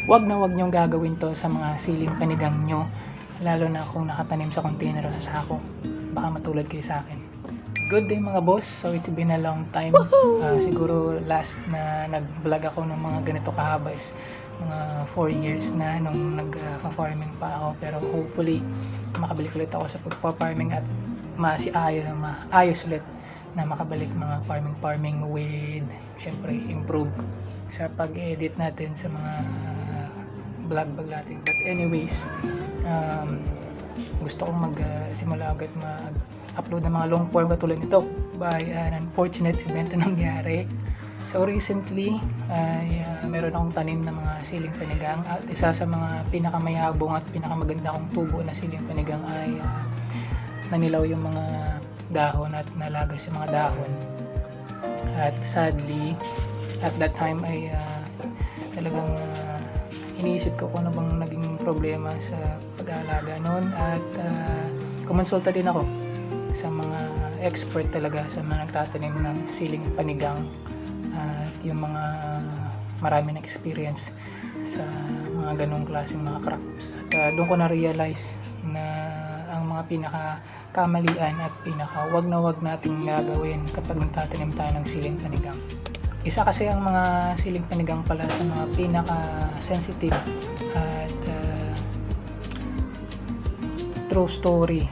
wag na wag nyong gagawin to sa mga siling panigang nyo, lalo na kung nakatanim sa container o sa sako. Baka matulad kayo sa akin. Good day mga boss. So it's been a long time. Siguro last na nag-vlog ako ng mga ganito kahaba is mga 4 years na nung nag-farming pa ako. Pero hopefully makabalik ulit ako sa pagpa-farming at maayos ulit na makabalik mga farming with syempre improve sa pag-edit natin sa mga vlog natin. But anyways, gusto kong magsimula agad mag-upload ng mga long form katulad nito by an unfortunate event na nangyari. So recently ay meron akong tanim ng mga siling panigang at isa sa mga pinakamayabong at pinakamaganda kong tubo na siling panigang ay nanilaw yung mga dahon at nalagos yung mga dahon. At sadly at that time ay talagang iniisip ko kung ano bang naging problema sa pag-aalaga noon at kumonsulta din ako sa mga expert talaga, sa mga nagtatanim ng siling panigang at yung mga marami na experience sa mga ganong klaseng mga crops. At doon ko na-realize na ang mga pinaka-kamalian at pinaka-wag na wag nating gagawin kapag nagtatanim tayo ng siling panigang. Isa kasi ang mga siling panigang pala sa mga pinaka-sensitive at true story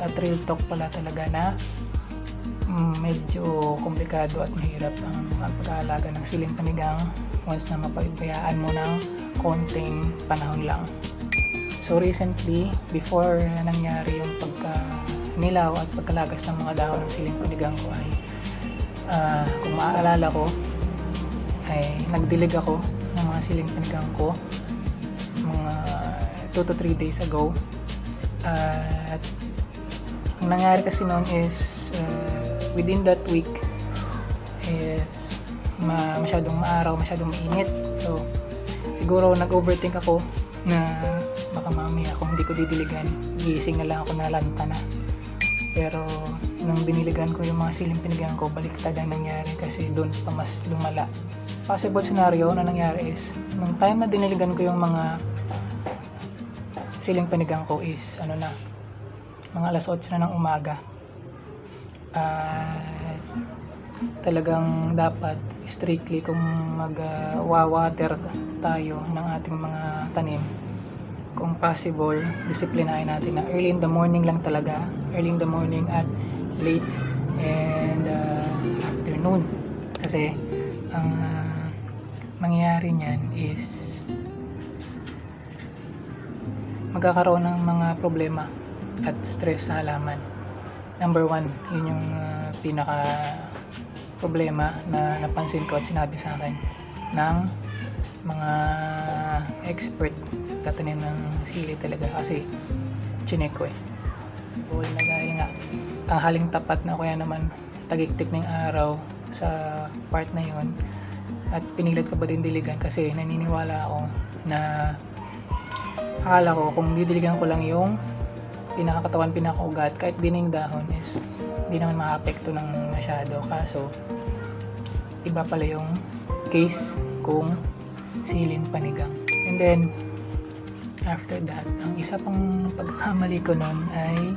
at real talk pala talaga na medyo komplikado at mahirap ang pag-aalaga ng siling panigang once na mapagbayaan mo ng konting panahon lang. So recently, before nangyari yung pagka-nilaw at pagkalagas ng mga dahon ng siling panigang ko ay kung maaalala ko ay nagdilig ako ng mga siling panigang ko mga 2 to 3 days ago. At ang nangyari kasi noon is within that week is masyadong maaraw, masyadong mainit. So siguro nag-overthink ako na baka mamaya kung hindi ko didiligan, gising na lang ako na lanta na. Pero nung diniligan ko yung mga siling panigang ko, baliktad ang nangyari kasi doon pa mas lumala. Possible scenario na nangyari is nung time na diniligan ko yung mga siling panigang ko is mga alas 8 na ng umaga. Talagang dapat strictly kung mag-water tayo ng ating mga tanim, kung possible, disiplinahin natin na early in the morning lang talaga. Early in the morning at late and afternoon. Kasi ang mangyayari niyan is magkakaroon ng mga problema at stress sa halaman. Number 1, yun yung pinaka problema na napansin ko at sinabi sa akin ng mga expert sa tatanim ng sili talaga, kasi chinek ko na dahil nga tanghaling tapat na, kaya naman tagiktik na yung araw sa part na yon at pinilit ko ba din diligan kasi naniniwala ako na akala ko kung didiligan ko lang yung pinakakatawan, pinakaugat, kahit din yung dahon is hindi naman makaapekto ng masyado. Kaso iba pala yung case kung siling panigang. And then after that, ang isa pang pagkamali ko nun ay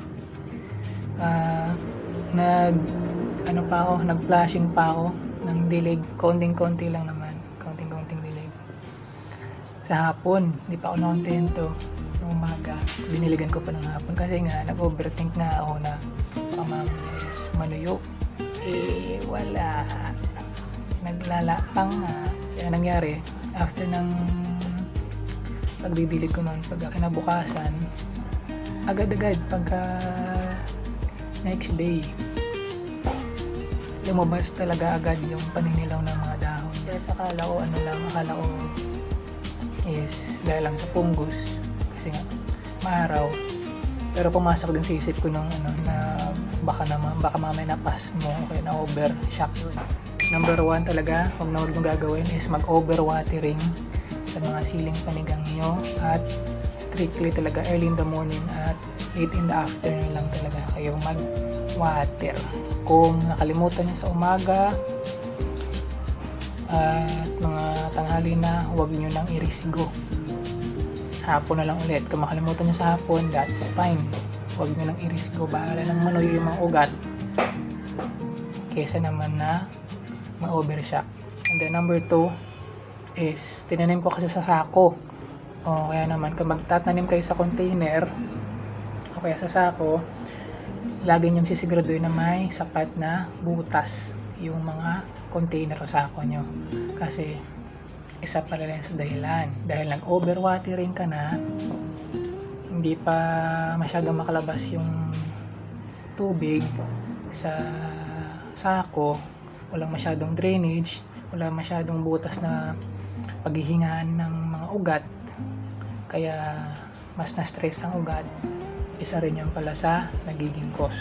nag-flashing pa ako ng dilig, konting-konti lang naman, konting-konting dilig sa hapon. Hindi pa ako nakontento ng umaga, diniligan ko pa ng hapon kasi nga nag-overthink na ako na pamamilis manuyo, wala, naglalapang na. Kaya nangyari, after ng pagdidilig ko noon, pagka kinabukasan, agad-agad pagka next day, lumabas talaga agad yung paninilaw ng mga dahon. Kaya akala ko is dahil lang sa fungus kasi nga maaraw. Pero pumasok din sa isip ko na baka mamaya napas mo o kaya na overshock yun. Number 1 talaga, huwag na huwag mong gagawin is mag-overwatering sa mga siling panigang nyo, at strictly talaga early in the morning at late in the afternoon lang talaga kayo mag-water. Kung nakalimutan nyo sa umaga, At mga tanghali na, huwag nyo nang irisgo. Hapon na lang ulit. Kung makalimutan nyo sa hapon, that's fine. Huwag nyo nang irisgo. Bahala nang manuyo yung mga ugat. Kesa naman na ma-overshock. And then number 2 is, tinanim ko kasi sa sako. O kaya naman, kung magtatanim kayo sa container, o kaya sa sako, lagi nyong sisiguraduhin na may sapat na butas yung mga container o sako nyo. Kasi, isa pala lang sa dahilan. Dahil nag-overwatering ka na, hindi pa masyadong makalabas yung tubig sa sako, walang masyadong drainage, wala masyadong butas na paghihingahan ng mga ugat, kaya mas na-stress ang ugat. Isa rin yun pala sa nagiging cause.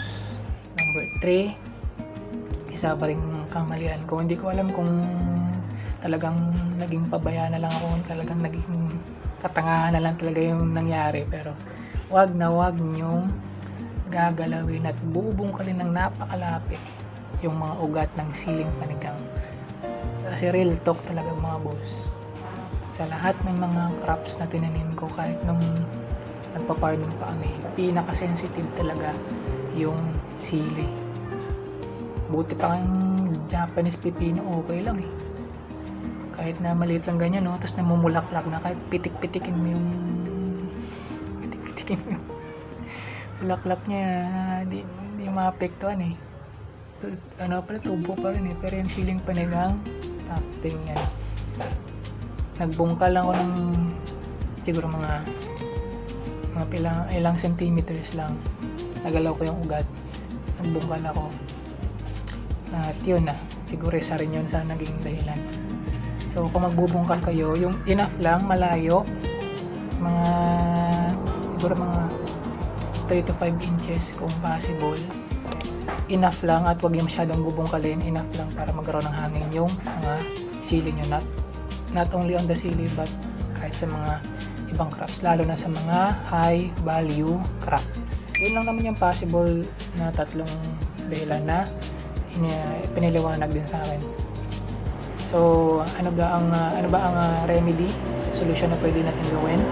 Number 3, isa pa rin kamalian ko. Hindi ko alam kung talagang naging pabaya na lang ako, talagang naging katangahan na lang talaga yung nangyari. Pero wag na wag nyong gagalawin at bubungkalin ng napakalapit yung mga ugat ng siling panigang. Kasi real talk talaga mga boss. Sa lahat ng mga crops na tinanim ko, kahit nung nagpa-farming pa kami, pinaka-sensitive talaga yung sili. Buti pa kang Japanese pipino, okay lang eh. Kahit na maliit lang ganyan, no? Tapos namumulaklak na, kahit pitik-pitikin mo yung bulaklak niya, di maapektuhan eh. Ano pala, tubo pa rin eh. Pero yung siling panigang, acting yan. Nagbungkal lang ako ng siguro mga ilang centimeters lang. Nagalaw ko yung ugat. Nagbungkal ako. At yun na. Siguro isa rin yun sa naging dahilan. So kung magbubungkal kayo, yung enough lang, malayo. Siguro mga 3 to 5 inches kung possible. Enough lang at huwag yung masyadong bubungkalin. Enough lang para magkaroon ng hangin yung mga sili nyo. Not only on the sili but kahit sa mga ibang crops, lalo na sa mga high value crops. Yun lang naman yung possible na tatlong dahilan na piniliwanag din sa akin. So ano ba ang remedy, solution na pwede natin gawin?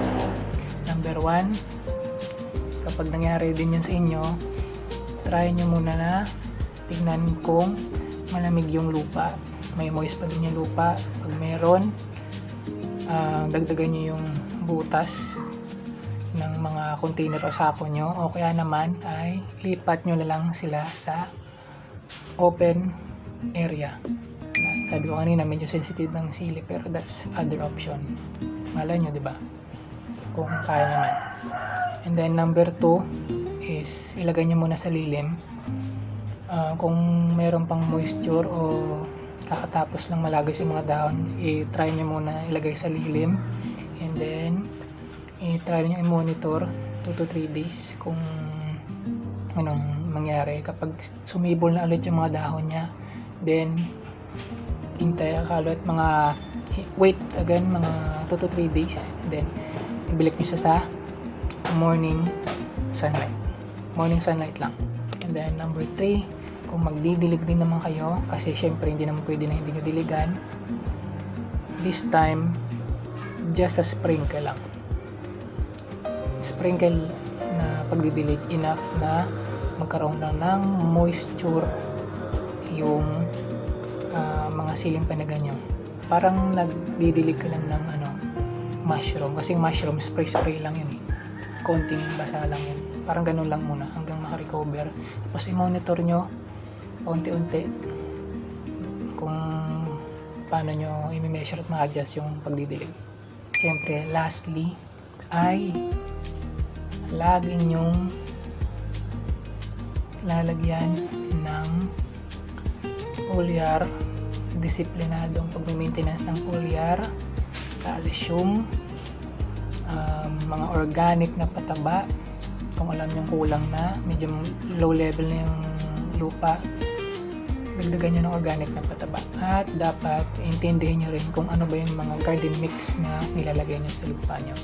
Number 1, kapag nangyari din yun sa inyo, try nyo muna na tignan kung malamig yung lupa, may moist pa din yung lupa. Pag meron, dagdagan nyo yung butas ng mga container o sako nyo, o kaya naman ay lipat nyo na lang sila sa open area. Sabi ko kanina, medyo sensitive ng sili, pero that's other option. Malay nyo, diba? Kung kaya naman. And then number 2 is ilagay nyo muna sa lilim. Kung meron pang moisture o kakatapos lang malagay sa mga dahon, i-try nyo muna ilagay sa lilim, and then i-try nyo i-monitor 2 to 3 days kung anong mangyari. Kapag sumibol na ulit yung mga dahon nya, then hintay akalo at wait again mga 2 to 3 days, then ibalik nyo siya sa morning sunlight lang. And then number 3, kung magdidilig din naman kayo, kasi syempre hindi naman pwede na hindi nyo diligan, this time just a sprinkle lang. Sprinkle na pagdidilig, enough na magkaroon lang ng moisture yung mga siling panigang nyo. Parang nagdidilig ka lang ng mushroom, kasi mushroom spray lang yun eh, konting basa lang yun, parang ganun lang muna hanggang makarecover. Tapos i-monitor nyo unti-unti kung paano nyo i-measure at ma-adjust yung pagdidilig. Siyempre, lastly ay lagi nyong lalagyan ng foliar. Disiplinadong pag-maintenance ng foliar, calcium, mga organic na pataba. Kung alam nyong kulang na, medyo low level na yung lupa, dagdagan nyo ng organic na pataba. At dapat intindihin nyo rin kung ano ba yung mga garden mix na nilalagay nyo sa lupa nyo.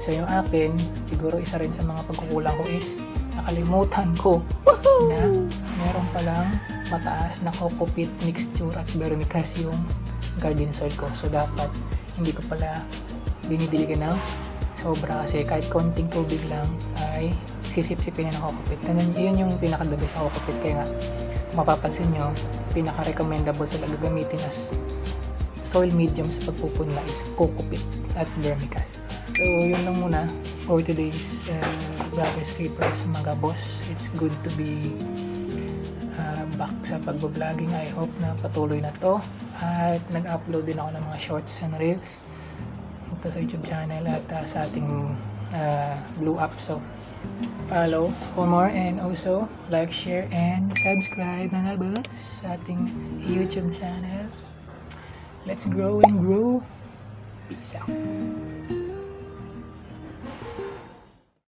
So yung akin, siguro isa rin sa mga pagkukulang ko is nakalimutan ko na meron palang mataas na coco peat mixture at vermicast yung garden soil ko. So dapat hindi ko pala binidiligan ng sobra kasi kahit konting tubig lang ay sisip-sipin na ng kokopit. Yun yung pinaka-the best sa kokopit. Kaya nga, mapapansin nyo, pinaka-recommendable talaga gamitin as soil medium sa pagpupunla is kokopit at vermicast. So, yun lang muna for today's Brother Strippers mga boss. It's good to be back sa pagbabloging. I hope na patuloy na to. At nag-upload din ako ng mga shorts and reels ito sa YouTube channel at sa ating Blue App. So, follow for more and also like, share, and subscribe mga boss sa ating YouTube channel. Let's grow and grow. Peace out.